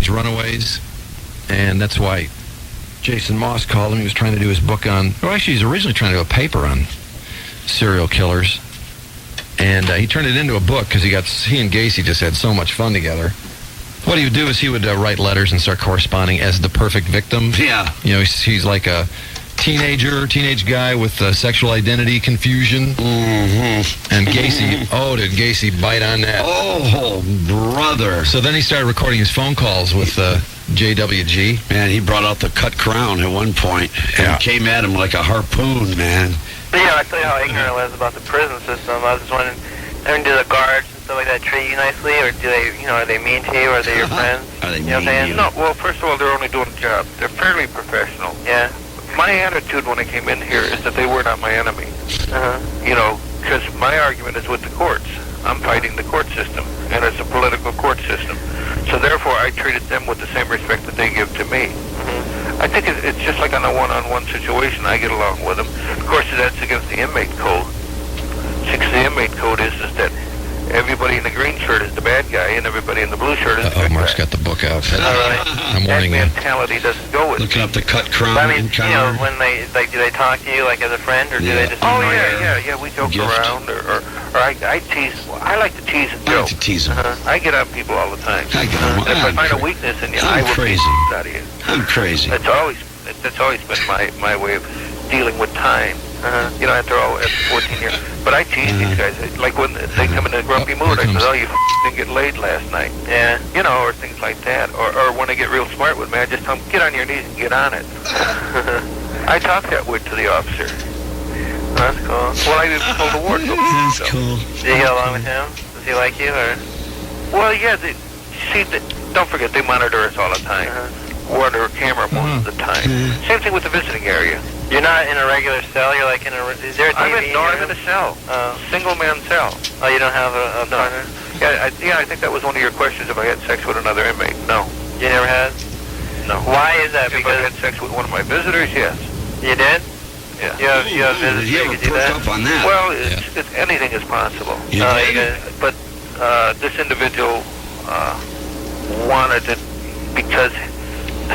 runaways, and that's why Jason Moss called him. He was trying to do his book on, well, actually, he's originally trying to do a paper on serial killers, and he turned it into a book because he and Gacy just had so much fun together. What he would do is he would write letters and start corresponding as the perfect victim. Yeah. You know, he's like a teenage guy with sexual identity confusion. Mm-hmm. And Gacy, did Gacy bite on that? Oh, brother. So then he started recording his phone calls with JWG. Man, he brought out the cut crown at one point and came at him like a harpoon, man. Yeah, I tell you how ignorant I was about the prison system. I was just wondering, do the guards and stuff like that treat you nicely, or do they, are they mean to you, or are they your friends? Are they mean to you? No, well, first of all, they're only doing a job. They're fairly professional. Yeah. My attitude when I came in here is that they were not my enemy. Because my argument is with the courts. I'm fighting the court system, and it's a political court system. So therefore, I treated them with the same respect that they give to me. I think it's just like on a one-on-one situation. I get along with them. Of course, that's against the inmate code. The inmate code is that everybody in the green shirt is the bad guy, and everybody in the blue shirt is the good Mark's guy. got the book out. I'm warning you. That mentality doesn't go with Looking up the cut crown. But I mean, encounter. when they do they talk to you like as a friend, or do they just? Oh annoy you? yeah. We joke Gift. around, or I tease. I like to tease and I joke. like to tease him. I get on people all the time. I get on. If I I'm find a cra- weakness in you, I'm I will crazy. tease out of you. I'm crazy. That's always been my way of dealing with time. After 14 years. But I tease these guys. Like when they come in a grumpy mood, I say, you didn't get laid last night. Yeah. Or things like that. Or when they get real smart with me, I just tell them, get on your knees and get on it. I talk that way to the officer. That's cool. Well, I even told the ward. That's cool. Do you get along with him? Does he like you, or? Well, yeah. Don't forget, they monitor us all the time. We're under a camera most of the time. Same thing with the visiting area. You're not in a regular cell. You're like in a. Is there a TV? I'm in a cell. Single man cell. Oh, you don't have a partner? Yeah, I think that was one of your questions if I had sex with another inmate. No. You never had? No. Why is that? If I had sex with one of my visitors, yes. You did? Yeah. You have visitors. You You ever could do perked that? up on that? Well, anything is possible. You did? But this individual wanted it because,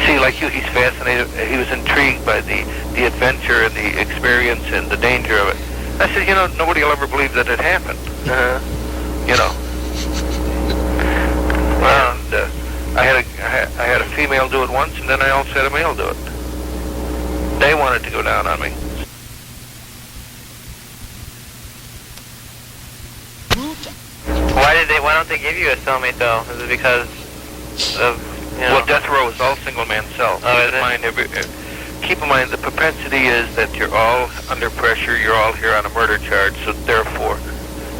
see, like you, he's fascinated. He was intrigued by the adventure and the experience and the danger of it. I said, nobody will ever believe that it happened. And I had a female do it once, and then I also had a male do it. They wanted to go down on me. Why don't they give you a cellmate though? Is it because of Well, death row is all single man cells. Keep in mind the propensity is that you're all under pressure. You're all here on a murder charge, so therefore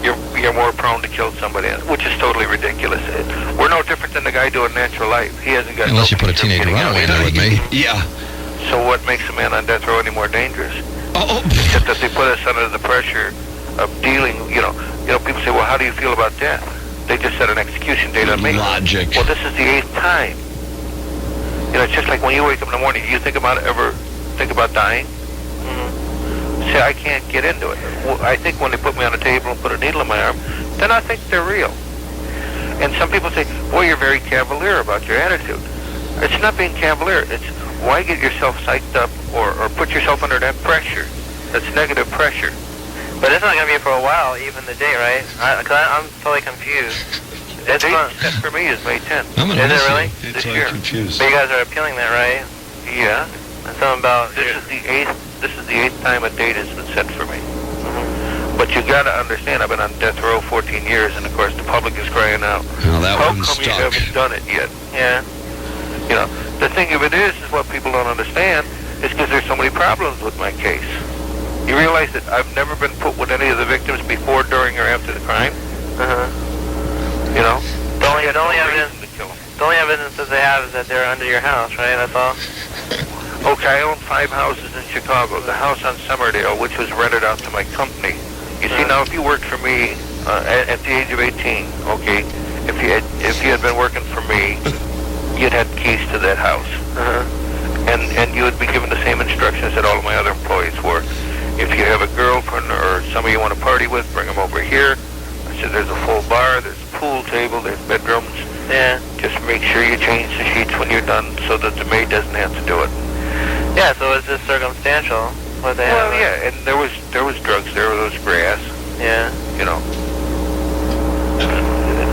you're more prone to kill somebody, which is totally ridiculous. We're no different than the guy doing natural life. He hasn't got Unless you put a teenage runaway in there with me. Yeah. So what makes a man on death row any more dangerous? Except that they put us under the pressure of dealing. People say, well, how do you feel about death? They just set an execution date on me. Logic. Well, this is the 8th time. It's just like when you wake up in the morning, do you ever think about dying? See, I can't get into it. Well, I think when they put me on a table and put a needle in my arm, then I think they're real. And some people say, boy, you're very cavalier about your attitude. It's not being cavalier. It's why get yourself psyched up or put yourself under that pressure? That's negative pressure. But it's not going to be for a while, even the day, right? I'm totally confused. The date set for me is May 10th. Is it really? It's This year. confused. But you guys are appealing that, right? Yeah. That's something about... This is the 8th time a date has been set for me. But you got to understand, I've been on death row 14 years, and of course the public is crying out, Well, that how one's come you stuck. haven't done it yet? Yeah. The thing of it is what people don't understand is because there's so many problems with my case. You realize that I've never been put with any of the victims before, during, or after the crime? The only evidence that they have is that they're under your house, right? That's all? Okay, I own 5 houses in Chicago. The house on Summerdale, which was rented out to my company. You see, now if you worked for me at the age of 18, okay, if you had been working for me, you'd had keys to that house. And you would be given the same instructions that all of my other employees were. If you have a girlfriend or somebody you want to party with, bring them over here. I said there's a full bar, there's a pool table, there's bedrooms. Yeah. Just make sure you change the sheets when you're done so that the maid doesn't have to do it. Yeah, so it's just circumstantial what they have. Well, yeah, and there was drugs, there was grass, Yeah. you know.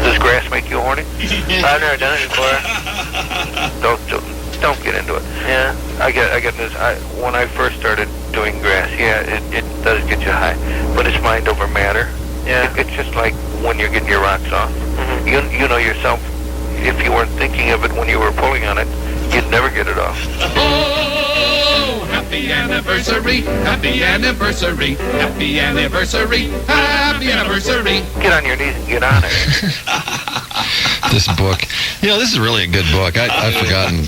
Does grass make you horny? I've never done it before. Don't get into it. Yeah. I get this. When I first started doing grass, yeah, it does get you high, but it's mind over matter. Yeah. It's just like when you're getting your rocks off. Mm-hmm. You know yourself, if you weren't thinking of it when you were pulling on it, you'd never get it off. Oh, happy anniversary, happy anniversary, happy anniversary, happy anniversary. Get on your knees and get on it. This book. This is really a good book. I've forgotten.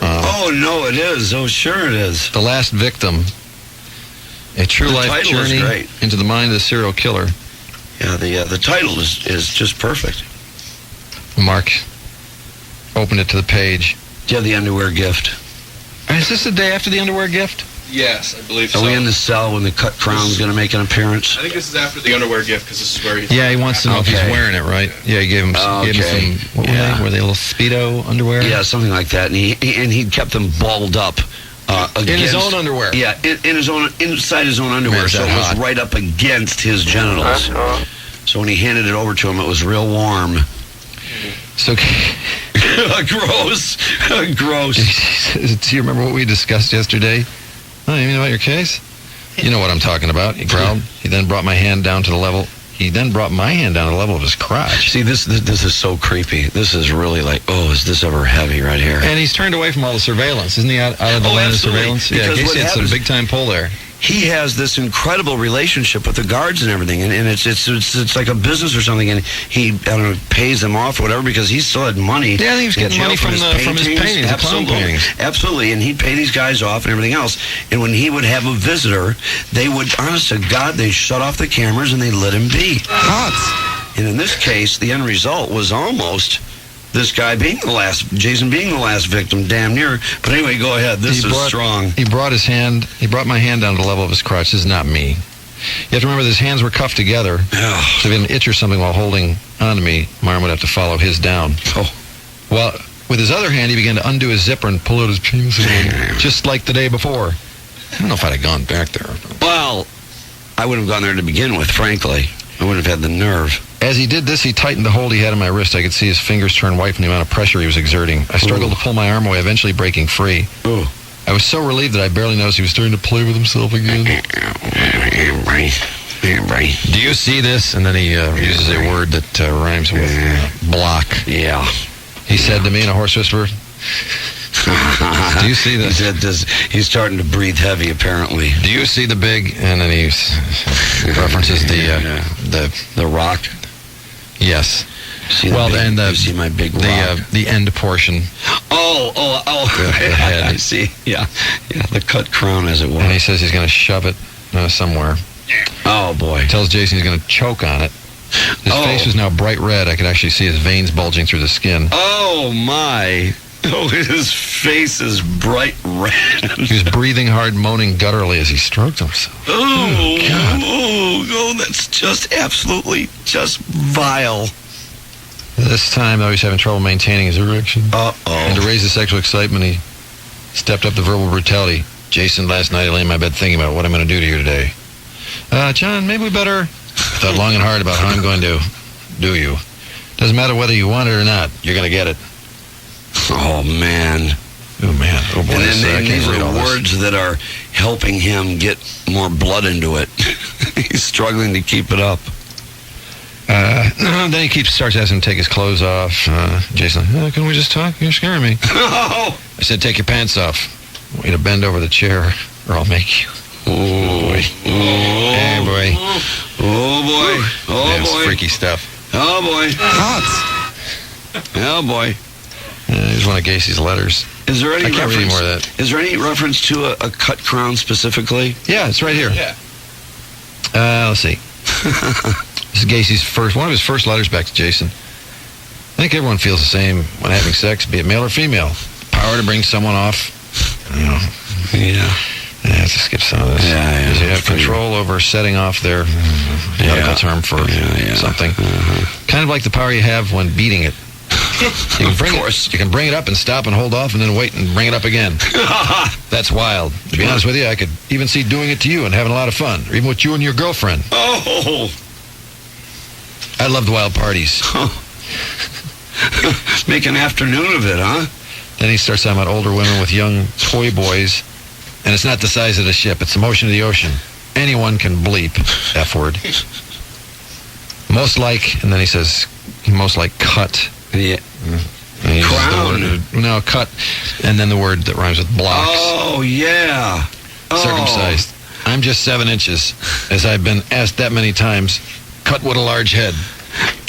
Oh, no, it is. Oh, sure it is. The Last Victim. A true The life title is journey great. into the mind of the serial killer. Yeah, the title is just perfect. Mark opened it to the page. Do you have the underwear gift? Is this the day after the underwear gift? Yes, I believe so. Are we in the cell when the cut crown's going to make an appearance? I think this is after the underwear gift because this is where he's... Yeah, he wants to know if he's Okay. wearing it, right? Yeah, he gave him some, what Yeah. were they little Speedo underwear? Yeah, something like that. And he kept them balled up. In his own underwear. Yeah, in his own, inside his own underwear, Man, is so it that was hot. right up against his genitals. So when he handed it over to him, it was real warm. So, Gross. Gross. do you remember what we discussed yesterday? Oh, you mean about your case? You know what I'm talking about. He growled. He then brought my hand down to the level. He then brought my hand down to the level of his crotch. See, this is so creepy. This is really like, oh, is this ever heavy right here? And he's turned away from all the surveillance. Isn't he out of the line of absolutely. surveillance? Yeah, Because what Gacy had some happens- big-time pull there. He has this incredible relationship with the guards and everything, and it's like a business or something, and he, I don't know, pays them off or whatever because he still had money. Yeah, he was in getting jail money from his paintings, the clown paintings. Absolutely, and he'd pay these guys off and everything else. And when he would have a visitor, they would, honest to God, they shut off the cameras and they let him be. Hot. And in this case, the end result was almost this guy being the last, Jason being the last victim, damn near. But anyway, go ahead. This is strong. He brought my hand down to the level of his crotch. This is not me. You have to remember his hands were cuffed together. So if he had an itch or something while holding onto me, my arm would have to follow his down. Oh. Well, with his other hand, he began to undo his zipper and pull out his penis again, just like the day before. I don't know if I'd have gone back there. Well, I wouldn't have gone there to begin with, frankly. I wouldn't have had the nerve. As he did this, he tightened the hold he had on my wrist. I could see his fingers turn white from the amount of pressure he was exerting. I struggled to pull my arm away, eventually breaking free. Ooh. I was so relieved that I barely noticed he was starting to play with himself again. Do you see this? And then he uses a word that rhymes with block. Yeah. He said to me in a hoarse whisper, do you see He this? said this. He's starting to breathe heavy, apparently. Do you see the big? And then he references The rock. Yes. See the big, you see my big rock. The end portion. Oh. The head. I see. Yeah. The cut crown, as it were. And he says he's going to shove it somewhere. Oh boy. Tells Jason he's going to choke on it. His face was now bright red. I could actually see his veins bulging through the skin. Oh my. Oh, his face is bright red. He was breathing hard, moaning gutturally as he stroked himself. Oh, God. Oh, that's just absolutely just vile. This time, though, he's having trouble maintaining his erection. Uh-oh. And to raise his sexual excitement, he stepped up the verbal brutality. Jason, last night I lay in my bed thinking about what I'm going to do to you today. John, maybe we better... I thought long and hard about how I'm going to do you. Doesn't matter whether you want it or not. You're going to get it. Oh, man. Oh, man. Oh, boy. And I then can't these read all are this. words that are helping him get more blood into it. He's struggling to keep it up. Then he starts asking him to take his clothes off. Jason, can we just talk? You're scaring me. Oh, I said, take your pants off. I want you to bend over the chair, or I'll make you. boy. Hey, boy. Oh, boy. Oh, Yeah, it's boy. freaky stuff. Oh, boy. Hot. Oh, boy. Here's one of Gacy's letters. Is there any I can't read any reference? more of that. Is there any reference to a cut crown specifically? Yeah, it's right here. Yeah. Let's see. This is Gacy's one of his first letters back to Jason. I think everyone feels the same when having sex, be it male or female. Power to bring someone off. You know, Yeah. I have to skip some of this. Yeah. Because you have control over setting off their medical term for something. Kind of like the power you have when beating it. course. You can bring it up and stop and hold off and then wait and bring it up again. That's wild. To be honest with you, I could even see doing it to you and having a lot of fun, or even with you and your girlfriend. Oh! I loved wild parties. Make an afternoon of it, huh? Then he starts talking about older women with young toy boys, and it's not the size of the ship, it's the motion of the ocean. Anyone can bleep, F word. Most like, and then he says, most like cut. Yeah. And Crown. No, cut, and then the word that rhymes with blocks. Oh, yeah. Circumcised. I'm just 7 inches, as I've been asked that many times. Cut with a large head.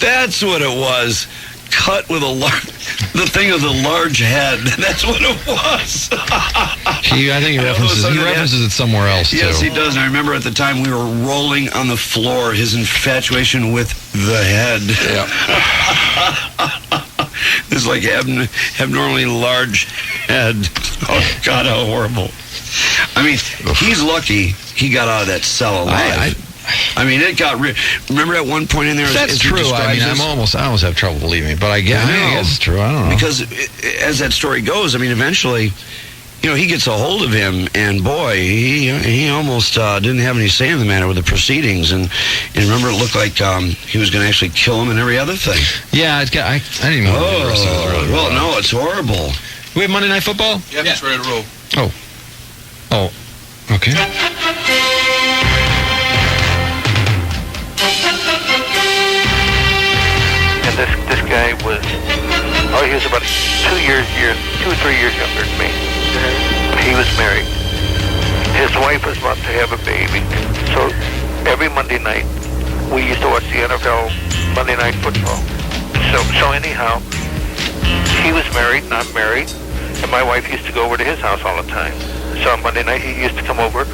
That's what it was. Cut with the thing of the large head. That's what it was. I think he references it somewhere else, too. Yes, he does. And I remember at the time we were rolling on the floor, his infatuation with the head. Yeah. This like abnormally large head. Oh, God, how horrible. I mean, he's lucky he got out of that cell alive. I mean, it got remember at one point in there. That's true. I mean, I almost have trouble believing it, but I guess it's true. I don't know, because as that story goes, I mean, eventually, he gets a hold of him, and boy, he almost didn't have any say in the matter with the proceedings, and remember, it looked like he was going to actually kill him and every other thing. Yeah, I didn't even know. Well, no, it's horrible. We have Monday Night Football. Yeah, it's ready to roll. Oh, okay. And this guy was, he was about 2 or 3 years younger than me. He was married. His wife was about to have a baby. So every Monday night, we used to watch the NFL Monday Night Football. So anyhow, he was married and I'm married, and my wife used to go over to his house all the time. So on Monday night, he used to come over,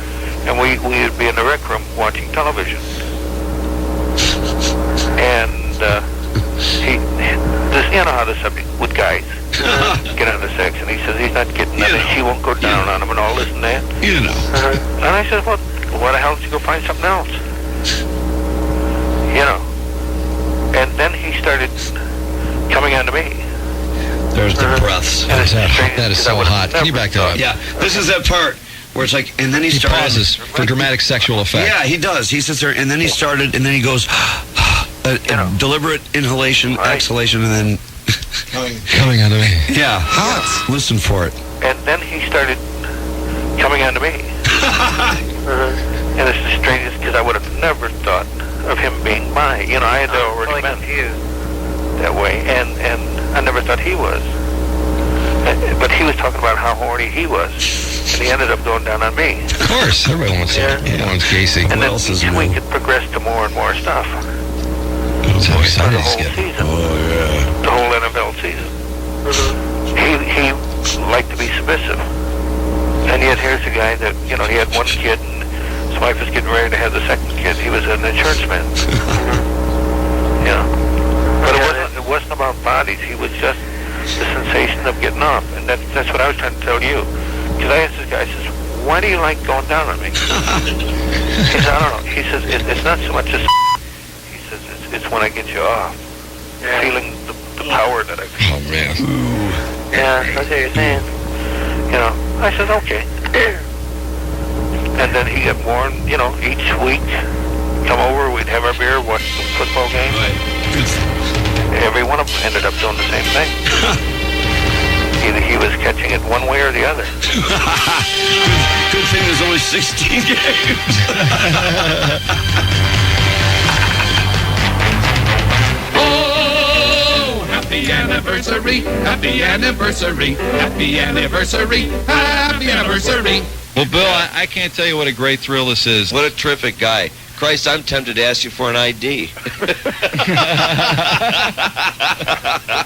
and we would be in the rec room watching television. And you know how the subject with guys get on the sex, and he says he's not getting nothing. She won't go down on him and all this and that. And I said, well, why the hell did you go find something else? And then he started coming on to me. There's the breaths. That is so hot. Can you back that up? Yeah, this is that part where it's like, and then he pauses for dramatic sexual effect. Yeah, he does. He sits there, and then he started, and then he goes, deliberate inhalation, exhalation, and then coming onto me. Yeah, hot. Listen for it. And then he started coming on to me. And it's the strangest, because I would have never thought of him being bi. I had already met that way, and I never thought he was. But he was talking about how horny he was, and he ended up going down on me. Of course, everybody wants Gacy. And then each week it progressed to more and more stuff. So excited the whole season. The whole NFL season. He liked to be submissive. And yet here's a guy that, he had one kid, and his wife was getting ready to have the second kid. He was an insurance man. But it wasn't about bodies. He was just the sensation of getting off. And that's what I was trying to tell you. Because I asked this guy, I says, why do you like going down on me? He says, I don't know. He says, it's not so much as... He says, it's when I get you off. Feeling the power that I feel. Oh, man. Ooh. Yeah, that's what you're saying. I said, okay. And then he got more, each week, come over, we'd have our beer, watch the football game. Every one of them ended up doing the same thing. Either he was catching it one way or the other. Good thing there's only 16 games. Oh, happy anniversary, happy anniversary, happy anniversary, happy anniversary. Well, Bill, I can't tell you what a great thrill this is. What a terrific guy. Christ, I'm tempted to ask you for an ID.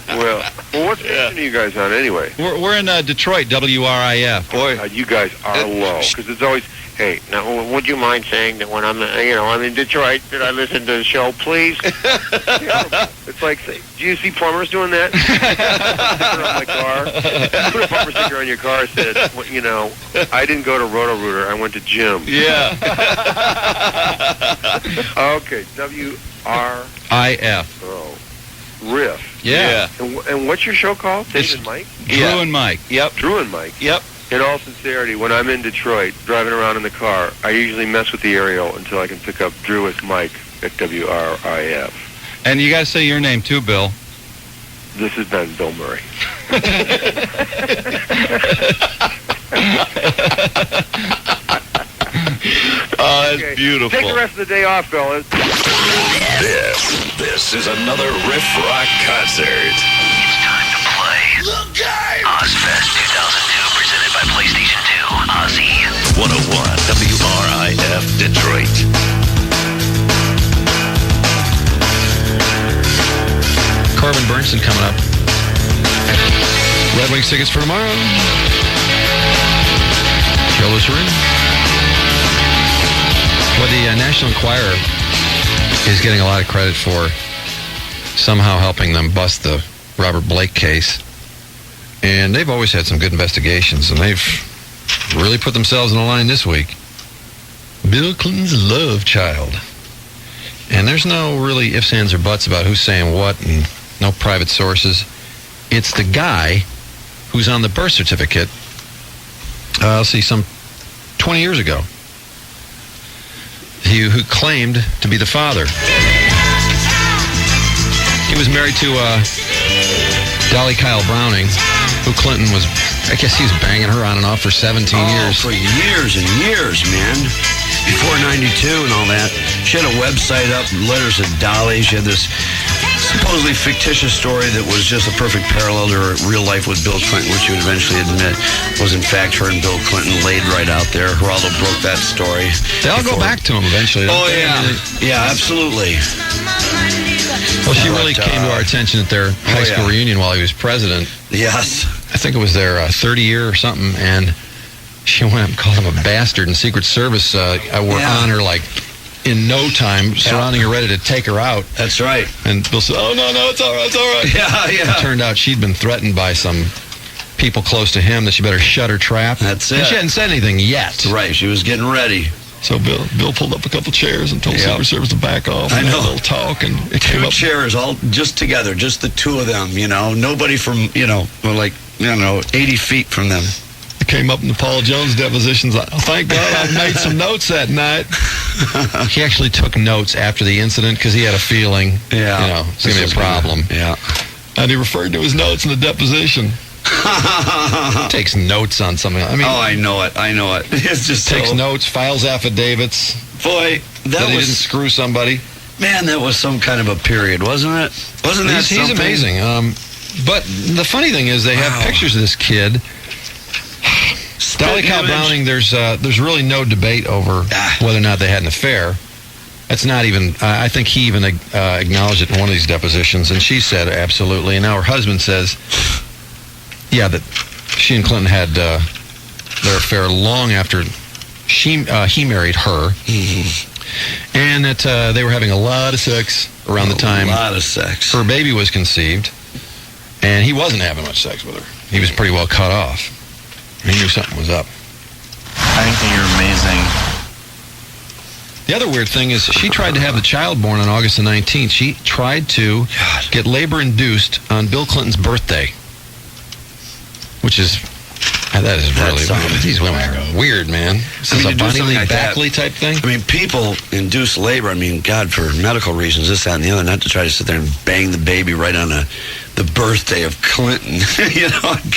Well, what station are you guys on anyway? We're in Detroit, WRIF. Boy, you guys are low, because it's always, hey, now, would you mind saying that when I'm in Detroit, that I listen to the show, please? It's like, do you see plumbers doing that? Put it on my car. Put a bumper sticker on your car that said, I didn't go to Roto-Rooter, I went to Jim. Yeah. Okay, WRIF. IF. Oh. riff. Yeah. And what's your show called? Dave and Mike? Yeah. Drew and Mike. Yep. Drew and Mike. Yep. In all sincerity, when I'm in Detroit, driving around in the car, I usually mess with the aerial until I can pick up Drew with Mike at WRIF. And you got to say your name too, Bill. This has been Bill Murray. Oh, that's beautiful. Take the rest of the day off, fellas. This is another Riff Rock concert. It's time to play. Look, guys! Ozfest 2002, presented by PlayStation 2. Ozzy. 101 WRIF Detroit. Corbin Bernsen coming up. Red Wings tickets for tomorrow. Joe Lucerin. Well, the National Enquirer is getting a lot of credit for somehow helping them bust the Robert Blake case. And they've always had some good investigations, and they've really put themselves in the line this week. Bill Clinton's love child. And there's no really ifs, ands, or buts about who's saying what, and no private sources. It's the guy who's on the birth certificate, some 20 years ago. Who claimed to be the father. He was married to Dolly Kyle Browning, who Clinton was, I guess he was banging her on and off for 17 years. For years and years, man. Before 92 and all that. She had a website up, Letters of Dolly. She had this supposedly fictitious story that was just a perfect parallel to her real life with Bill Clinton, which she would eventually admit was in fact her and Bill Clinton laid right out there. Geraldo broke that story. They all go back to him eventually. Oh, yeah. Yeah, absolutely. Well, she really came to our attention at their high school reunion while he was president. Yes. I think it was their 30 year or something, and she went and called him a bastard, and Secret Service were on her like in no time, surrounding her, ready to take her out. That's right. And Bill said, oh, no, it's all right, it's all right. Yeah. It turned out she'd been threatened by some people close to him that she better shut her trap. That's it. And she hadn't said anything yet. Right, she was getting ready. So Bill pulled up a couple chairs and told Secret Service to back off. I know. A little talk, and it came Two up. chairs all just together, just the two of them, Nobody from, 80 feet from them. It came up in the Paul Jones depositions. Thank God I made some notes that night. He actually took notes after the incident because he had a feeling, it's going to be a problem. And he referred to his notes in the deposition. He takes notes on something. I mean, I know it. It's just takes notes, files affidavits. Boy, that he didn't screw somebody. Man, that was some kind of a period, wasn't it? Wasn't that He's amazing. But the funny thing is, they have pictures of this kid. Dolly Kyle Browning, there's really no debate over whether or not they had an affair. That's not even, I think he even acknowledged it in one of these depositions, and she said absolutely. And now her husband says, that she and Clinton had their affair long after he married her. Mm-hmm. And that they were having a lot of sex around the time her baby was conceived. And he wasn't having much sex with her. He was pretty well cut off. He knew something was up. I think that you're amazing. The other weird thing is she tried to have the child born on August the 19th. She tried to get labor-induced on Bill Clinton's birthday. Which is, that is really, these women are weird, man. This is a Bonnie Lee Backley type thing. I mean, people induce labor, God, for medical reasons, this, that, and the other, not to try to sit there and bang the baby right on the birthday of Clinton.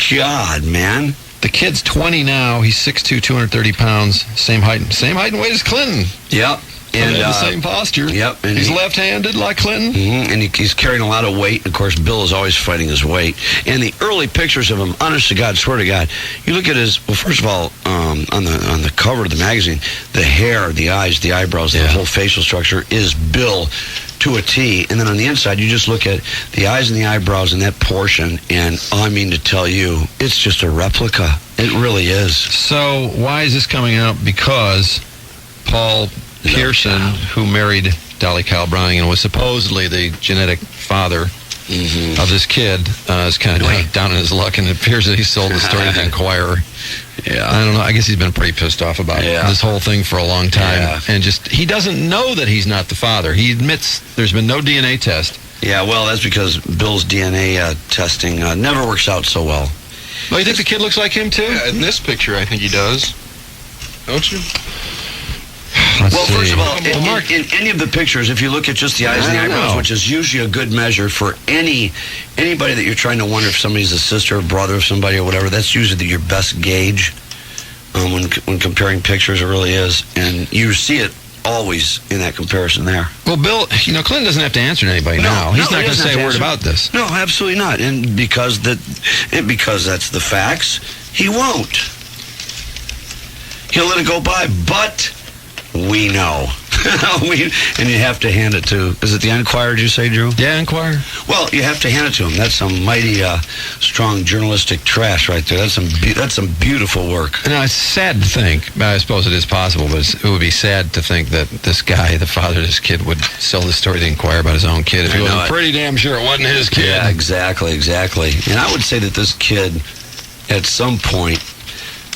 God, man. The kid's 20 now. He's 6'2", 230 pounds. Same height and weight as Clinton. Yep. And the same posture. Yep. And he's left-handed like Clinton. Mm-hmm. And he's carrying a lot of weight. Of course, Bill is always fighting his weight. And the early pictures of him, honest to God, swear to God, you look at his, well, first of all, on the cover of the magazine, the hair, the eyes, the eyebrows, the whole facial structure is Bill to a T. And then on the inside, you just look at the eyes and the eyebrows and that portion, and I mean to tell you, it's just a replica. It really is. So why is this coming out? Because Paul Pearson, who married Dolly Kyle Browning and was supposedly the genetic father of this kid, is kind of down in his luck, and it appears that he sold the story to the Enquirer. I don't know. I guess he's been pretty pissed off about this whole thing for a long time. And he doesn't know that he's not the father. He admits there's been no DNA test. Yeah, well, that's because Bill's DNA testing never works out so well. Well, you think the kid looks like him, too? Yeah, in this picture, I think he does. Don't you? Well, first of all, in any of the pictures, if you look at just the eyes and the eyebrows, which is usually a good measure for anybody that you're trying to wonder if somebody's a sister or brother of somebody or whatever, that's usually your best gauge when comparing pictures. It really is. And you see it always in that comparison there. Well, Bill, Clinton doesn't have to answer to anybody now. He's not going to say a word about this. No, absolutely not. And because that's the facts, he won't. He'll let it go by, but we know. And you have to hand it to, is it the Enquirer, did you say, Drew? Yeah, Enquirer. Well, you have to hand it to him. That's some mighty strong journalistic trash right there. That's some beautiful work. Now, it's sad to think, I suppose it is possible, but it would be sad to think that this guy, the father of this kid, would sell this story to the Enquirer about his own kid if he wasn't pretty damn sure it wasn't his kid. Yeah, exactly. And I would say that this kid, at some point,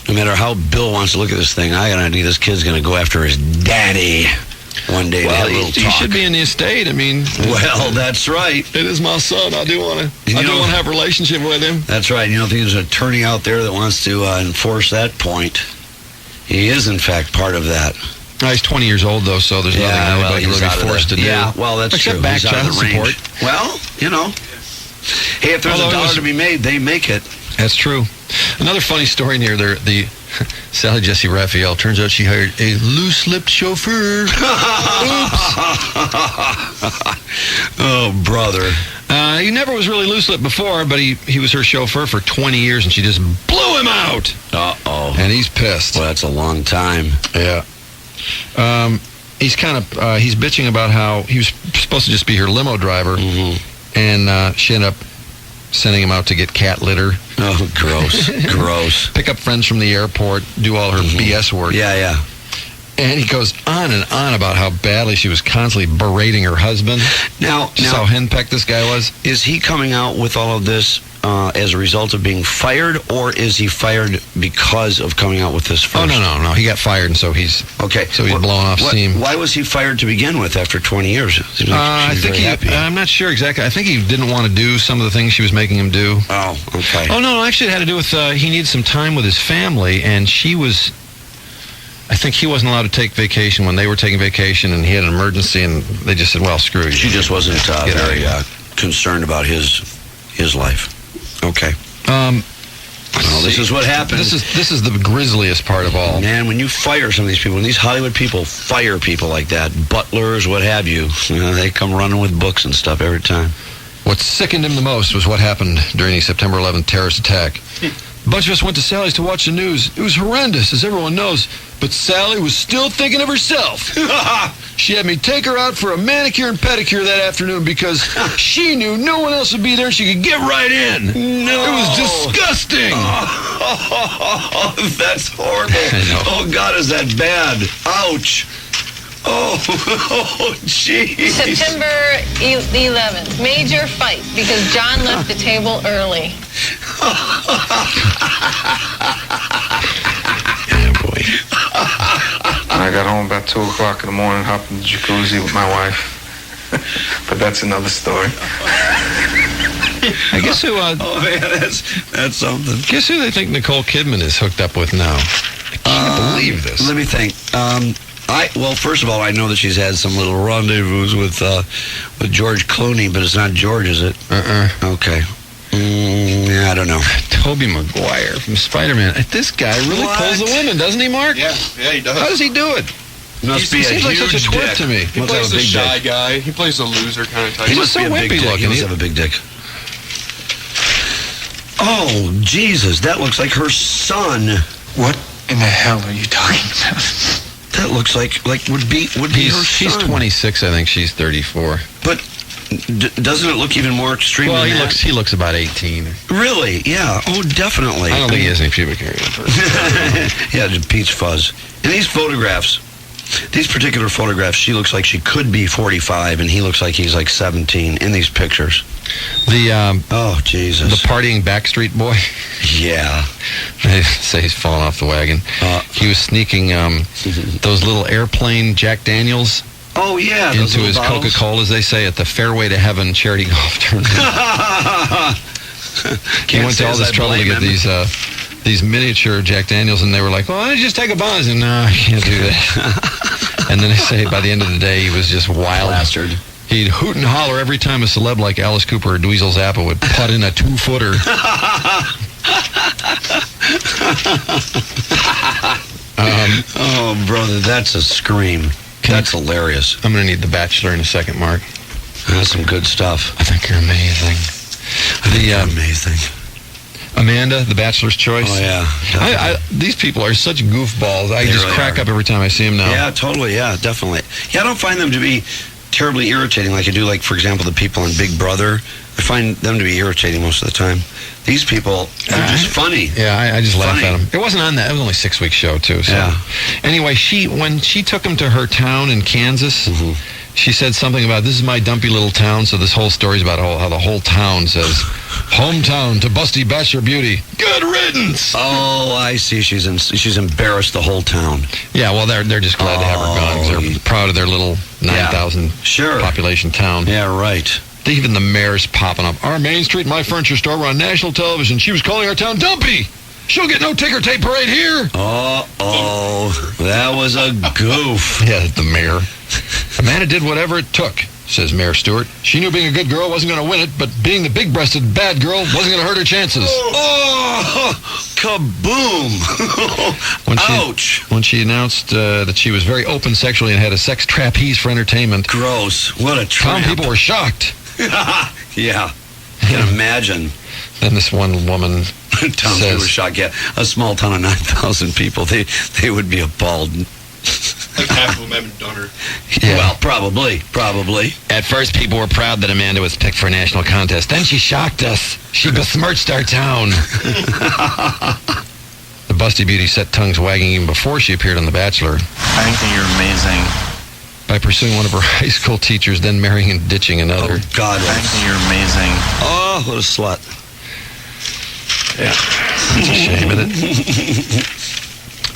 no matter how Bill wants to look at this thing, I got an idea this kid's going to go after his daddy one day. Well, to have a little he talk. should be in the estate. I mean, well, that's right. It is my son. I do want to have a relationship with him. That's right. You don't think there's an attorney out there that wants to enforce that point? He is, in fact, part of that. He's 20 years old, though, so there's nothing anybody can really be forced to do. Yeah, well, that's except true. back He's out of child the range. support. Well, hey, if there's a dollar to be made, they make it. That's true. Another funny story near there, the Sally Jesse Raphael. Turns out she hired a loose-lipped chauffeur. Oops. Oh, brother. He never was really loose-lipped before, but he was her chauffeur for 20 years, and she just blew him out. Uh-oh. And he's pissed. Well, that's a long time. Yeah. He's he's bitching about how he was supposed to just be her limo driver, and she ended up sending him out to get cat litter. Oh, gross. Gross. Pick up friends from the airport, do all her BS work. Yeah. And he goes on and on about how badly she was constantly berating her husband. Now, how henpecked this guy was. Is he coming out with all of this as a result of being fired, or is he fired because of coming out with this first? Oh, no. He got fired, and so he's blowing off steam. Why was he fired to begin with after 20 years? I think I'm not sure exactly. I think he didn't want to do some of the things she was making him do. Oh, okay. Oh, no, actually it had to do with he needed some time with his family, and I think he wasn't allowed to take vacation when they were taking vacation, and he had an emergency, and they just said, well, screw you. She just wasn't very concerned about his life. Okay. Well, this is what happens. This is the grisliest part of all. Man, when you fire some of these people, when these Hollywood people fire people like that, butlers, what have you, they come running with books and stuff every time. What sickened him the most was what happened during the September 11th terrorist attack. A bunch of us went to Sally's to watch the news. It was horrendous, as everyone knows. But Sally was still thinking of herself. She had me take her out for a manicure and pedicure that afternoon because she knew no one else would be there and she could get right in. No. It was disgusting. Oh, that's horrible. I know. Oh, God, is that bad? Ouch. Oh, jeez. September 11th, major fight because John left the table early. Yeah, boy. I got home about 2 o'clock in the morning, hopped in the jacuzzi with my wife. But that's another story. I guess who... oh, man, that's something. Guess who they think Nicole Kidman is hooked up with now? I can't believe this. Let me think. Well, first of all, I know that she's had some little rendezvous with George Clooney, but it's not George, is it? Okay. I don't know. Tobey Maguire from Spider-Man. This guy really pulls the women, doesn't he, Mark? Yeah, he does. How does he do it? Must be a seems like such a huge twerp dick. to me. He plays the shy guy. He plays the loser kind of type. He He's must so be a big wimpy dick. looking. He must have a big dick. Oh, Jesus, that looks like her son. What in the hell are you talking about? That looks like would be her son. He's 26, I think. She's 34. But doesn't it look even more extreme Well, than that? he looks about 18. Really? Yeah. Oh, definitely. I don't think he has any pubic hair yet. Yeah, just peach fuzz. In these photographs, these particular photographs, she looks like she could be 45, and he looks like he's like 17 in these pictures. Oh, Jesus. The partying Backstreet boy. Yeah. They say he's fallen off the wagon. He was sneaking those little airplane Jack Daniels Oh, yeah. those into his little bottles. Coca-Cola, as they say, at the Fairway to Heaven charity golf tournament. He went to all this trouble to get these miniature Jack Daniels, and they were like, well, why don't you just take a buzz? And no, I can't do that. And then they say by the end of the day, he was just wild. Bastard. He'd hoot and holler every time a celeb like Alice Cooper or Dweezil Zappa would putt in a 2-footer. Oh, brother, that's a scream. That's hilarious. I'm going to need The Bachelor in a second, Mark. That's some good stuff. I think you're amazing. Amazing. Amanda, The Bachelor's Choice. Oh, yeah. These people are such goofballs. I They just really crack are. up every time I see them now. Yeah, totally. Yeah, definitely. Yeah, I don't find them to be terribly irritating like I do, like, for example, the people on Big Brother. I find them to be irritating most of the time. These people are just funny. Yeah, I just laugh at them. It wasn't on that. It was only a 6-week show, too. So. Yeah. Anyway, when she took him to her town in Kansas, she said something about, this is my dumpy little town. So this whole story is about how the whole town says, hometown to busty bachelor beauty. Good riddance. Oh, I see. She's embarrassed the whole town. Yeah, well, they're just glad to have her gone. 'Cause they're proud of their little 9,000 population town. Yeah, right. Even the mayor's popping up. Our Main Street and My Furniture Store were on national television. She was calling our town dumpy. She'll get no ticker tape parade here. Oh, that was a goof. Yeah, the mayor. Amanda did whatever it took, says Mayor Stewart. She knew being a good girl wasn't going to win it, but being the big-breasted bad girl wasn't going to hurt her chances. Oh, kaboom. Ouch. When she announced that she was very open sexually and had a sex trapeze for entertainment. Gross. What a tramp. Some people were shocked. Yeah. I can imagine. Then this one woman Towns were shocked. Yeah, a small town of 9,000 people, they would be appalled. Like half of them haven't done her. Yeah. Well, probably. At first, people were proud that Amanda was picked for a national contest. Then she shocked us. She besmirched our town. The busty beauty set tongues wagging even before she appeared on The Bachelor. I think that you're amazing. By pursuing one of her high school teachers, then marrying and ditching another. Oh, God. I think that you're amazing. Oh, what a slut. Yeah. It's a shame, isn't it?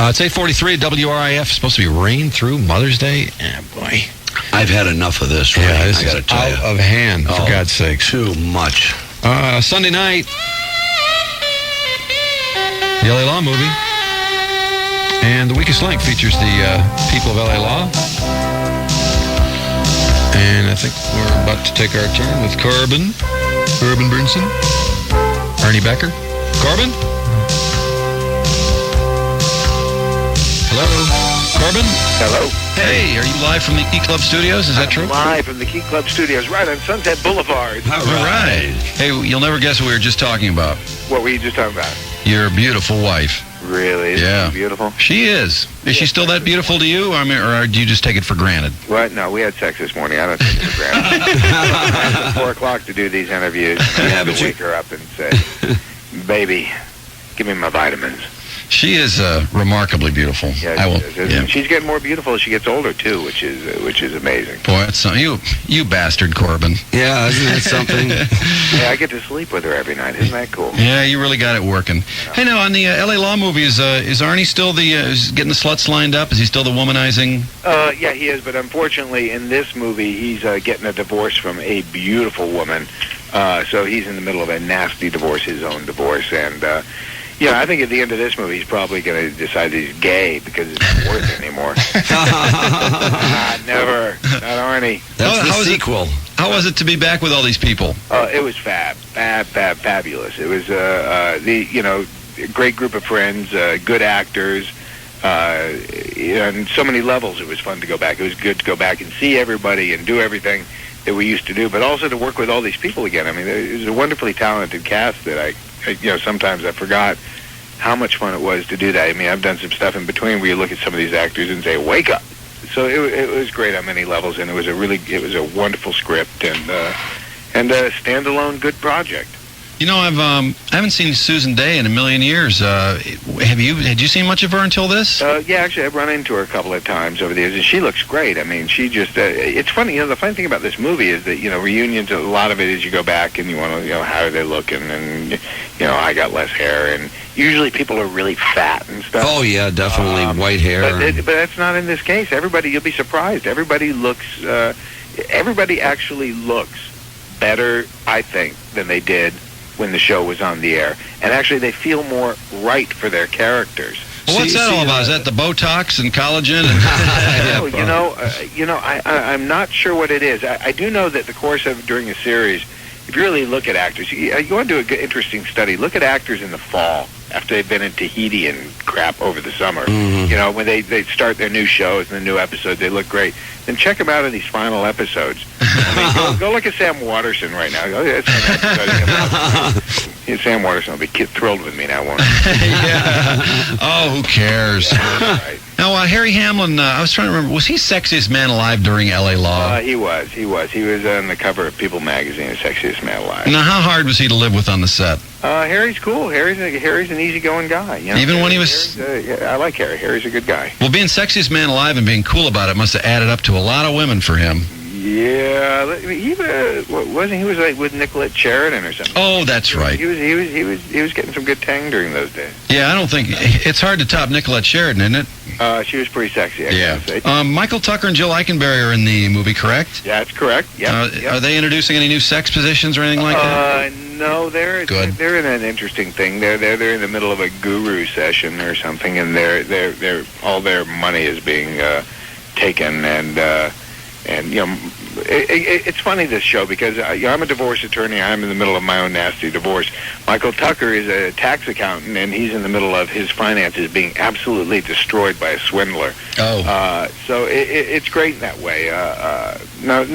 It's 8:43 WRIF. Supposed to be rain through Mother's Day. Boy. I've had enough of this. Yeah, Right? this I gotta is tell out you. of hand, for God's sakes. Too much. Sunday night, the LA Law movie. And The Weakest Link features the people of LA Law. And I think we're about to take our turn with Corbin Bernsen, Ernie Becker. Corbin? Hello? Corbin? Hello. Hey, are you live from the Key Club Studios? Is that true? Live from the Key Club Studios, right on Sunset Boulevard. All right. Hey, you'll never guess what we were just talking about. What were you just talking about? Your beautiful wife. Really? Isn't she beautiful? She is. Is she still that beautiful to you? I mean, or do you just take it for granted? What? No, we had sex this morning. I don't take it for granted. I had 4 o'clock to do these interviews. And I had to wake her up and say, baby, give me my vitamins. She is remarkably beautiful. Yeah, I will. she is. Yeah. She's getting more beautiful as she gets older too, which is amazing. Boy, that's something. You bastard, Corbin. Yeah, isn't that something? Yeah, I get to sleep with her every night. Isn't that cool? Yeah, you really got it working. Hey, now on the LA Law movie, is Arnie still is getting the sluts lined up? Is he still the womanizing? Yeah, he is. But unfortunately, in this movie, he's getting a divorce from a beautiful woman. So he's in the middle of a nasty divorce, his own divorce, and. Yeah, I think at the end of this movie, he's probably going to decide he's gay because it's not worth it anymore. Never. Not Arnie. That's the sequel. How was it to be back with all these people? It was fabulous. It was a great group of friends, good actors, and so many levels. It was fun to go back. It was good to go back and see everybody and do everything that we used to do, but also to work with all these people again. I mean, it was a wonderfully talented cast that I sometimes I forgot how much fun it was to do that. I mean, I've done some stuff in between where you look at some of these actors and say, wake up. So it was great on many levels, and it was a wonderful script and a standalone good project. You know, I haven't seen Susan Day in a million years. Had you seen much of her until this? Yeah, actually, I've run into her a couple of times over the years, and she looks great. I mean, she just, it's funny, the funny thing about this movie is that, reunions, a lot of it is you go back and you want to, how are they looking, and, I got less hair, and, usually people are really fat and stuff. Oh yeah, definitely white hair. But that's not in this case. Everybody, you'll be surprised. Everybody actually looks better, I think, than they did when the show was on the air. And actually, they feel more right for their characters. Well, what's that all about? Is that the Botox and collagen? I'm not sure what it is. I do know that the course of during a series, if you really look at actors, you want to do a good, interesting study. Look at actors in the fall after they've been in Tahiti and crap over the summer. Mm-hmm. You know, when they start their new shows and the new episodes, they look great. Then check them out in these final episodes. I mean, go look at Sam Waterston right now. Sam Waterston will be thrilled with me now, won't he? Yeah. Oh, who cares? Yeah, right. Now, Harry Hamlin, I was trying to remember, was he sexiest man alive during L.A. Law? He was. He was on the cover of People magazine, the sexiest man alive. Now, how hard was he to live with on the set? Harry's cool. Harry's an easygoing guy. You know? Even when he was... I like Harry. Harry's a good guy. Well, being sexiest man alive and being cool about it must have added up to a lot of women for him. Yeah, wasn't he was like with Nicolette Sheridan or something? Oh, that's right. He was getting some good tang during those days. Yeah, I don't think it's hard to top Nicolette Sheridan, isn't it? She was pretty sexy. I gotta say. Michael Tucker and Jill Eikenberry are in the movie, correct? Yeah, that's correct. Yeah. Are they introducing any new sex positions or anything like that? No, they're in an interesting thing. They're in the middle of a guru session or something, and they're all their money is being taken and you know, it's funny, this show, because I'm a divorce attorney. I'm in the middle of my own nasty divorce. Michael Tucker is a tax accountant, and he's in the middle of his finances being absolutely destroyed by a swindler. Oh. So it's great in that way. No,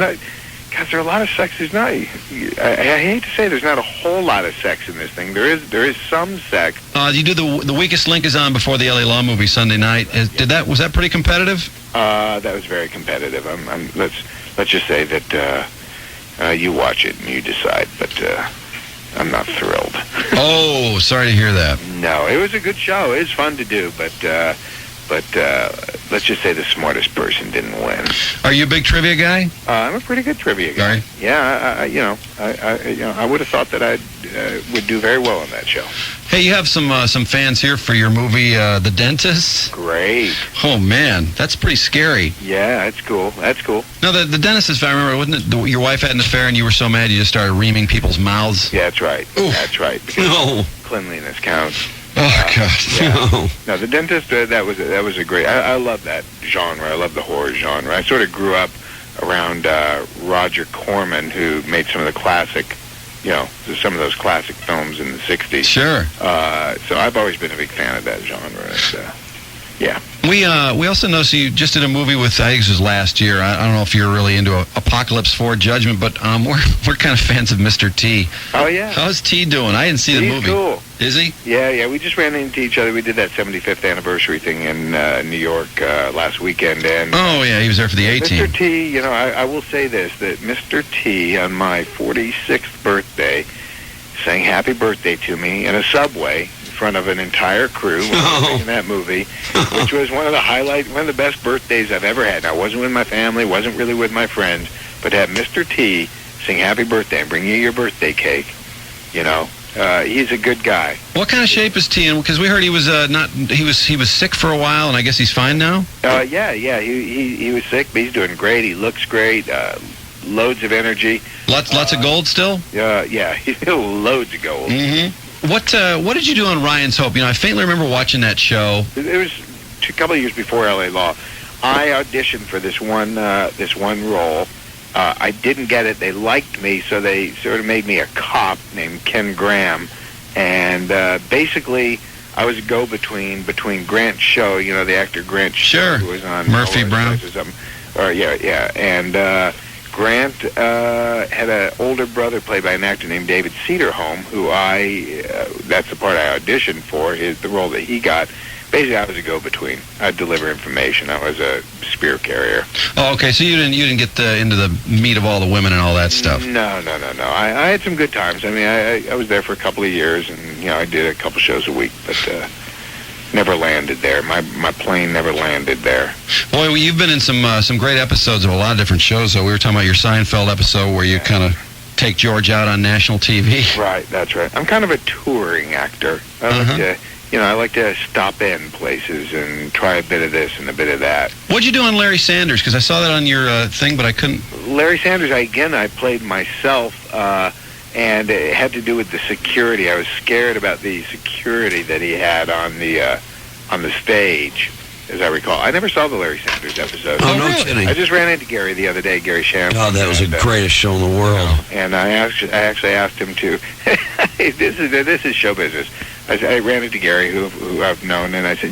because there are a lot of sex. There's not. I hate to say there's not a whole lot of sex in this thing. There is some sex. You do the Weakest Link is on before the LA Law movie Sunday night. Was that pretty competitive? That was very competitive. Let's just say that you watch it and you decide, but I'm not thrilled. Oh, sorry to hear that. No, it was a good show. It was fun to do, but let's just say the smartest person didn't win. Are you a big trivia guy? I'm a pretty good trivia guy. Right. Yeah, I would have thought that I would do very well on that show. Hey, you have some fans here for your movie, The Dentist. Great. Oh man, that's pretty scary. Yeah, that's cool. That's cool. No, the Dentist, if I remember, wasn't it? Your wife had an affair, and you were so mad you just started reaming people's mouths. Yeah, that's right. Oof. That's right. Because cleanliness counts. Oh God. Yeah. No, The Dentist. That was a great. I love that genre. I love the horror genre. I sort of grew up around Roger Corman, who made some of the classic. Some of those classic films in the 60s. Sure. So I've always been a big fan of that genre. And, yeah. We also noticed you just did a movie with, I think this was last year. I don't know if you're really into Apocalypse 4 Judgment, but we're kind of fans of Mr. T. Oh, yeah. How's T doing? I didn't see the movie. He's cool. Is he? Yeah. We just ran into each other. We did that 75th anniversary thing in New York last weekend. And oh, yeah, he was there for the A-Team. Mr. T, I will say this, that Mr. T, on my 46th birthday, sang happy birthday to me in a subway in front of an entire crew when I was making that movie, which was one of the best birthdays I've ever had. Now, I wasn't with my family, wasn't really with my friends, but to have Mr. T sing happy birthday and bring you your birthday cake, he's a good guy. What kind of shape is T in? Because we heard he was he was sick for a while, and I guess he's fine now? Yeah, he was sick, but he's doing great. He looks great, loads of energy. Lots of gold still? Yeah, loads of gold. Mm-hmm. What did you do on Ryan's Hope? I faintly remember watching that show. It was a couple of years before L.A. Law. I auditioned for this one role. I didn't get it. They liked me, so they sort of made me a cop named Ken Graham. And basically, I was a go-between between Grant Show, the actor Grant Show, who was on Murphy Brown. And Grant had an older brother played by an actor named David Cederholm, who that's the part I auditioned for, is the role that he got. Basically, I was a go-between. I'd deliver information. I was a spear carrier. Oh, okay. So you didn't get into the meat of all the women and all that stuff. No. I had some good times. I mean, I was there for a couple of years, and I did a couple shows a week, but never landed there. My plane never landed there. Boy, you've been in some great episodes of a lot of different shows. So we were talking about your Seinfeld episode where you kind of take George out on national TV. Right, that's right. I'm kind of a touring actor. I like to stop in places and try a bit of this and a bit of that. What'd you do on Larry Sanders? Because I saw that on your thing, but I couldn't. Larry Sanders, I played myself, and it had to do with the security. I was scared about the security that he had on the stage, as I recall. I never saw the Larry Sanders episode. Oh, no kidding. I just ran into Gary the other day, Gary Sham. Oh, that was the greatest show in the world. And I actually asked him to. This is show business. I ran into Gary, who I've known, and I said,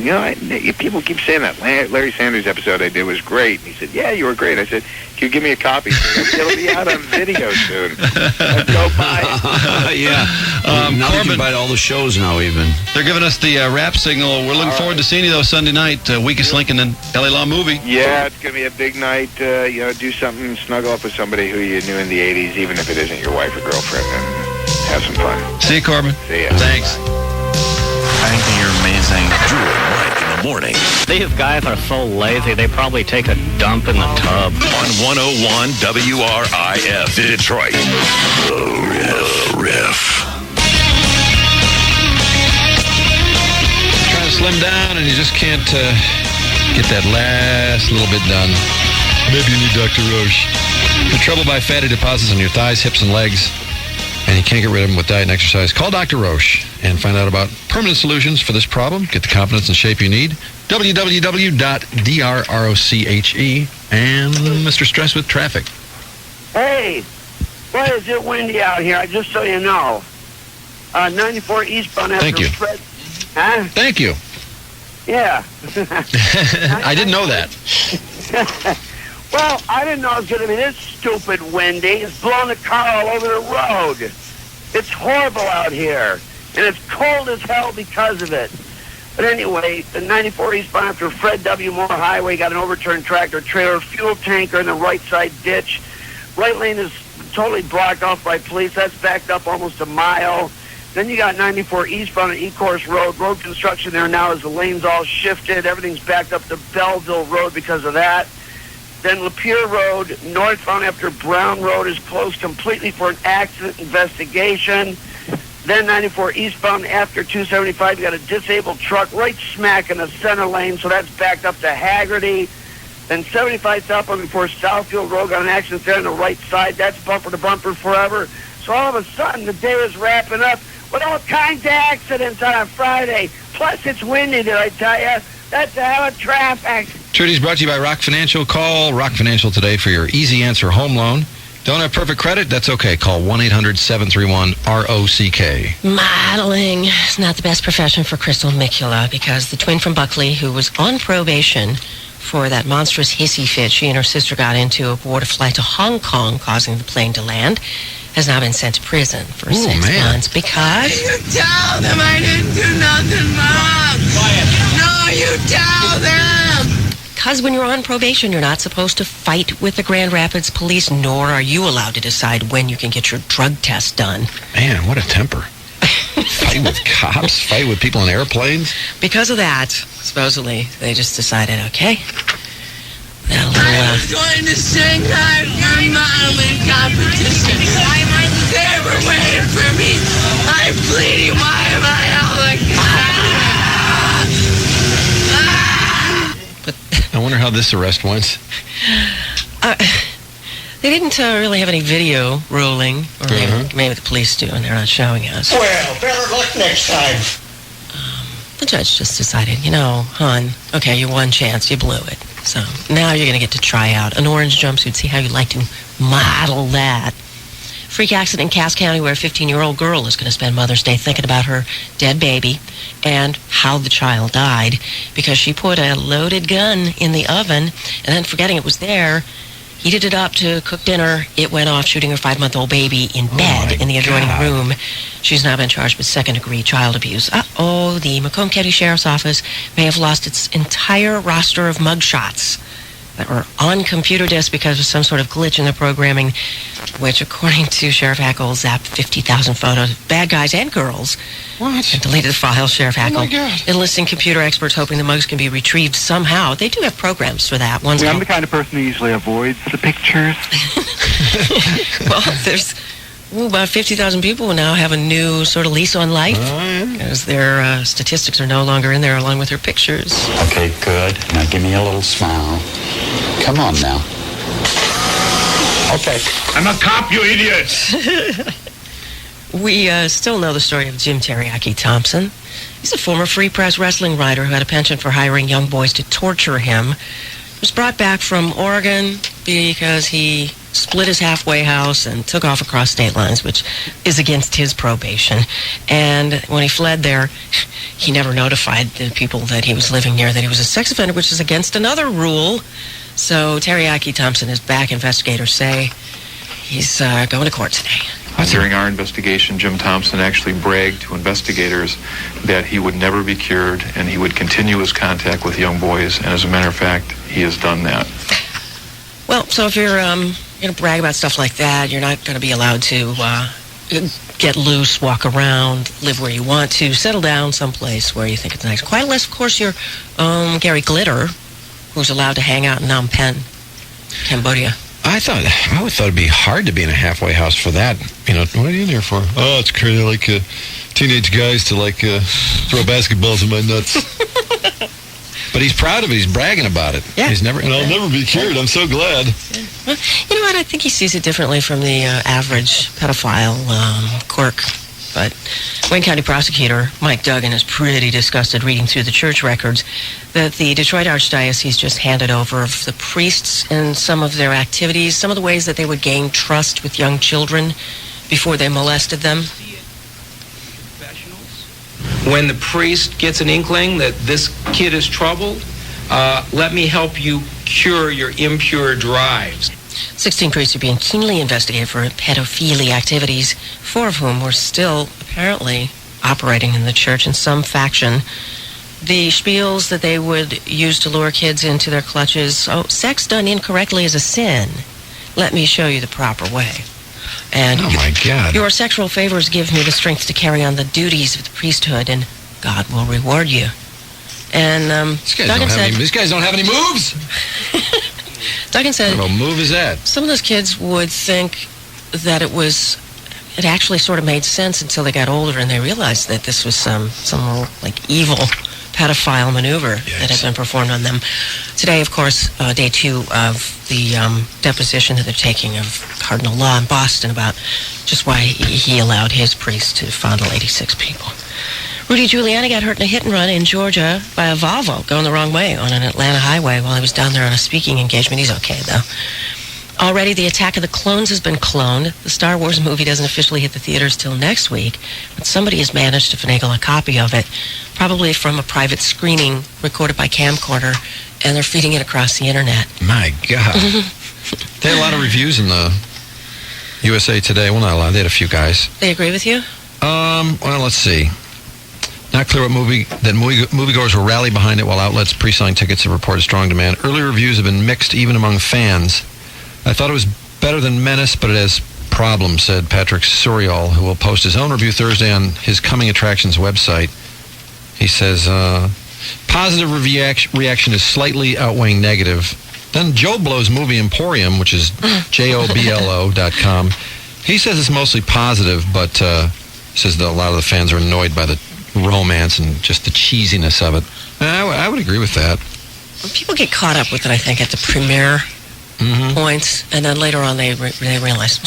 people keep saying that Larry Sanders episode I did was great. And he said, yeah, you were great. I said, can you give me a copy? He said, it'll be out on video soon. Go buy it. Yeah. Now you can buy all the shows now, even. They're giving us the rap signal. We're looking forward to seeing you, though, Sunday night. Weakest Link in the LA Law movie. Yeah, it's going to be a big night. Do something, snuggle up with somebody who you knew in the 80s, even if it isn't your wife or girlfriend, and have some fun. See you, Corbin. See ya. Thanks. I think you're amazing. Drew and Mike in the morning. These guys are so lazy, they probably take a dump in the tub. On 101 WRIF Detroit. The Riff. Trying to slim down and you just can't get that last little bit done. Maybe you need Dr. Roche. You're troubled by fatty deposits on your thighs, hips, and legs, and you can't get rid of them with diet and exercise. Call Dr. Roche and find out about permanent solutions for this problem. Get the confidence and shape you need. www.drroche and Mr. Stress with Traffic. Hey, boy, is it windy out here, just so you know. 94 eastbound after Thank you. Fred. Huh? Thank you. Yeah. I didn't know that. Well, I didn't know it was going to be this stupid windy. It's blowing the car all over the road. It's horrible out here. And it's cold as hell because of it. But anyway, the 94 eastbound after Fred W. Moore Highway got an overturned tractor trailer, fuel tanker in the right side ditch. Right lane is totally blocked off by police. That's backed up almost a mile. Then you got 94 eastbound at E-Course Road. Road construction there now as the lanes all shifted. Everything's backed up to Belleville Road because of that. Then Lapeer Road, northbound after Brown Road, is closed completely for an accident investigation. Then 94 eastbound after 275, you got a disabled truck right smack in the center lane, so that's backed up to Haggerty. Then 75 southbound before Southfield Road, got an accident there on the right side. That's bumper to bumper forever. So all of a sudden, the day is wrapping up with all kinds of accidents on a Friday. Plus, it's windy, did I tell you? That's a hell of traffic. Trudy's brought to you by Rock Financial. Call Rock Financial today for your easy answer home loan. Don't have perfect credit? That's okay. Call 1-800-731-ROCK. Modeling is not the best profession for Crystal Mikula because the twin from Buckley, who was on probation for that monstrous hissy fit she and her sister got into aboard a flight to Hong Kong, causing the plane to land, has now been sent to prison for 6 months because... You tell them I didn't do nothing wrong. Quiet. No, you tell them. Because when you're on probation, you're not supposed to fight with the Grand Rapids police, nor are you allowed to decide when you can get your drug test done. Man, what a temper. Fight with cops, fight with people in airplanes. Because of that, supposedly, they just decided, okay, I was going to Shanghai for a modeling competition. They were waiting for me. I'm bleeding. Why am I out like I wonder how this arrest went. They didn't really have any video rolling, or maybe the police do, and they're not showing us. Well, better luck next time. The judge just decided, hon, okay, you one chance, you blew it. So now you're going to get to try out an orange jumpsuit, see how you like to model that. Freak accident in Cass County where a 15-year-old girl is going to spend Mother's Day thinking about her dead baby and how the child died because she put a loaded gun in the oven and then forgetting it was there, heated it up to cook dinner. It went off, shooting her 5-month-old baby in bed in the adjoining room. She's now been charged with second-degree child abuse. The Macomb County Sheriff's Office may have lost its entire roster of mugshots that were on computer disk because of some sort of glitch in the programming, which, according to Sheriff Hackle, zapped 50,000 photos of bad guys and girls. What? And deleted the file, Sheriff Hackle. Oh, my God. Enlisting computer experts hoping the mugs can be retrieved somehow. They do have programs for that. I'm the kind of person who usually avoids the pictures. Well, there's about 50,000 people now have a new sort of lease on life because their statistics are no longer in there along with their pictures. Okay, good. Now give me a little smile. Come on now. Okay. I'm a cop, you idiots! We still know the story of Jim Teriyaki Thompson. He's a former Free Press wrestling writer who had a penchant for hiring young boys to torture him. He was brought back from Oregon because he split his halfway house and took off across state lines, which is against his probation. And when he fled there, he never notified the people that he was living near that he was a sex offender, which is against another rule. So Teriyaki Thompson is back, investigators say. He's going to court today. During our investigation, Jim Thompson actually bragged to investigators that he would never be cured and he would continue his contact with young boys. And as a matter of fact, he has done that. Well, so if you're going to brag about stuff like that, you're not going to be allowed to get loose, walk around, live where you want to, settle down someplace where you think it's nice. Quite unless, of course, you're Gary Glitter, who's allowed to hang out in Phnom Penh, Cambodia. I would thought it'd be hard to be in a halfway house for that. You know, what are you in there for? Oh, it's crazy, like teenage guys to throw basketballs in my nuts. But he's proud of it. He's bragging about it. Yeah. And I'll never be cured. I'm so glad. Yeah. Well, you know what? I think he sees it differently from the average pedophile quirk. But Wayne County prosecutor Mike Duggan is pretty disgusted reading through the church records that the Detroit Archdiocese just handed over of the priests and some of their activities, some of the ways that they would gain trust with young children before they molested them. When the priest gets an inkling that this kid is troubled, let me help you cure your impure drives. 16 priests are being keenly investigated for pedophilia activities, 4 of whom were still apparently operating in the church in some faction. The spiels that they would use to lure kids into their clutches, sex done incorrectly is a sin. Let me show you the proper way. And oh my God. Your sexual favors give me the strength to carry on the duties of the priesthood, and God will reward you. And these guys don't have any moves. Duggan said, what move is that? Some of those kids would think that it actually sort of made sense until they got older and they realized that this was some evil pedophile maneuver that had been performed on them. Today, of course, day 2 of the deposition that they're taking of Cardinal Law in Boston about just why he allowed his priest to fondle 86 people. Rudy Giuliani got hurt in a hit-and-run in Georgia by a Volvo going the wrong way on an Atlanta highway while he was down there on a speaking engagement. He's okay, though. Already, the Attack of the Clones has been cloned. The Star Wars movie doesn't officially hit the theaters till next week, but somebody has managed to finagle a copy of it, probably from a private screening recorded by camcorder, and they're feeding it across the internet. My God. They had a lot of reviews in the USA Today. Well, not a lot. They had a few guys. They agree with you? Well, let's see. Not clear what moviegoers will rally behind it, while outlets pre-selling tickets have reported strong demand. Early reviews have been mixed even among fans. I thought it was better than Menace, but it has problems, said Patrick Suriol, who will post his own review Thursday on his Coming Attractions website. He says, positive reaction is slightly outweighing negative. Then Joe Blow's movie Emporium, which is JOBLO.com, he says it's mostly positive, but says that a lot of the fans are annoyed by the romance and just the cheesiness of it. I would agree with that. People get caught up with it, I think, at the premiere points, and then later on they realize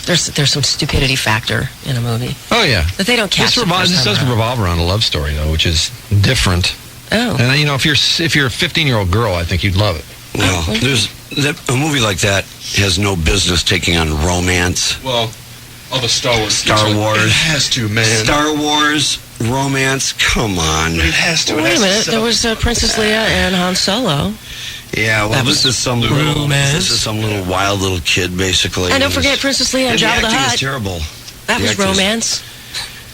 there's some stupidity factor in a movie. Oh, yeah. That they don't catch. This does revolve around a love story, though, which is different. Oh. And, if you're a 15-year-old girl, I think you'd love it. Well, a movie like that has no business taking on romance. Well, all the Star Wars. It has to, man. Star Wars, romance, come on. It has to. Wait a minute. There was Princess Leia and Han Solo. Yeah, well, this is some little wild little kid, basically. And don't forget Princess Leia and Jabba the Hutt. Is terrible. That was romance.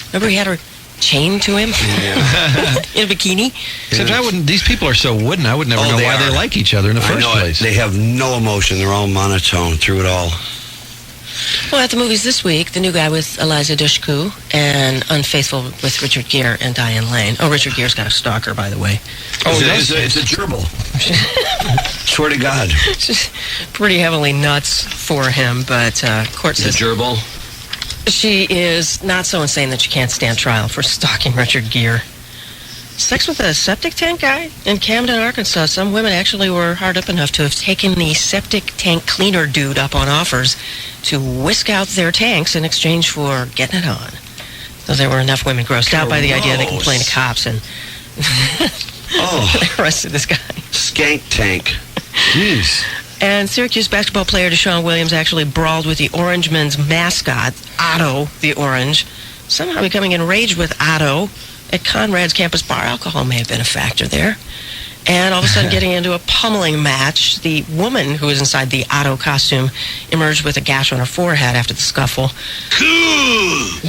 Remember he had her chained to him in a bikini? Except these people are so wooden, I would never know why they like each other in the first place. They have no emotion. They're all monotone through it all. Well, at the movies this week, the new guy with Eliza Dushku and Unfaithful with Richard Gere and Diane Lane. Oh, Richard Gere's got a stalker, by the way. Oh, it's a gerbil. Swear to God. It's just pretty heavily nuts for him, but court says... The gerbil? She is not so insane that she can't stand trial for stalking Richard Gere. Sex with a septic tank guy in Camden, Arkansas. Some women actually were hard up enough to have taken the septic tank cleaner dude up on offers to whisk out their tanks in exchange for getting it on. So there were enough women grossed out by the idea they complained to cops and they arrested this guy. Skank tank. Jeez. And Syracuse basketball player Deshaun Williams actually brawled with the Orangemen's mascot, Otto the Orange, somehow becoming enraged with Otto at Conrad's campus bar. Alcohol may have been a factor there. And all of a sudden getting into a pummeling match. The woman who was inside the Otto costume emerged with a gash on her forehead after the scuffle.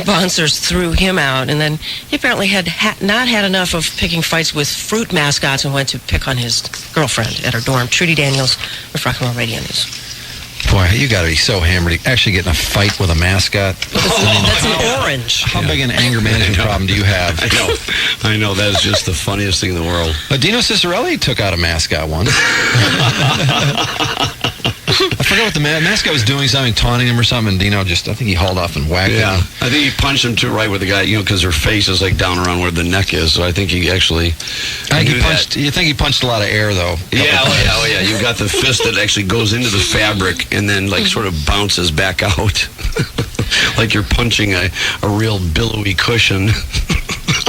Bouncers threw him out, and then he apparently had not had enough of picking fights with fruit mascots and went to pick on his girlfriend at her dorm. Trudi Daniels with Rock and Roll Radio News. Boy, you got to be so hammered. Actually getting a fight with a mascot. That's an orange. How big an anger management problem do you have? I know. That is just the funniest thing in the world. Dino Cicerelli took out a mascot once. I forgot what the mascot was doing, something, taunting him or something, and Dino I think he hauled off and whacked him. I think he punched him too right with the guy, because her face is like down around where the neck is, so I think he actually... You think he punched a lot of air, though? Yeah. You've got the fist that actually goes into the fabric and then, sort of bounces back out. Like you're punching a real billowy cushion.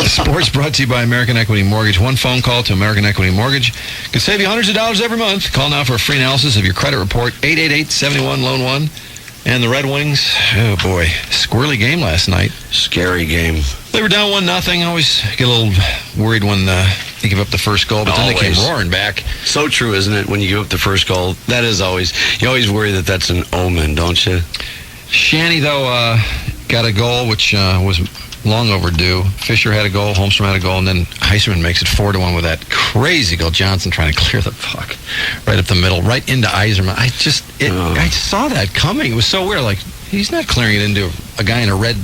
Sports brought to you by American Equity Mortgage. One phone call to American Equity Mortgage could save you hundreds of dollars every month. Call now for a free analysis of your credit report. 888-71-LOAN-1. And the Red Wings, oh boy, squirrely game last night. Scary game. They were down 1-0. Always get a little worried when they give up the first goal, but then they came roaring back. So true, isn't it? When you give up the first goal, that is always, you always worry that that's an omen, don't you? Shanny, though, got a goal, which was long overdue. Fisher had a goal, Holmstrom had a goal, and then Heiserman makes it 4-1 with that crazy goal. Johnson trying to clear the puck right up the middle, right into Eiserman. I saw that coming. It was so weird. Like, he's not clearing it into a guy in a red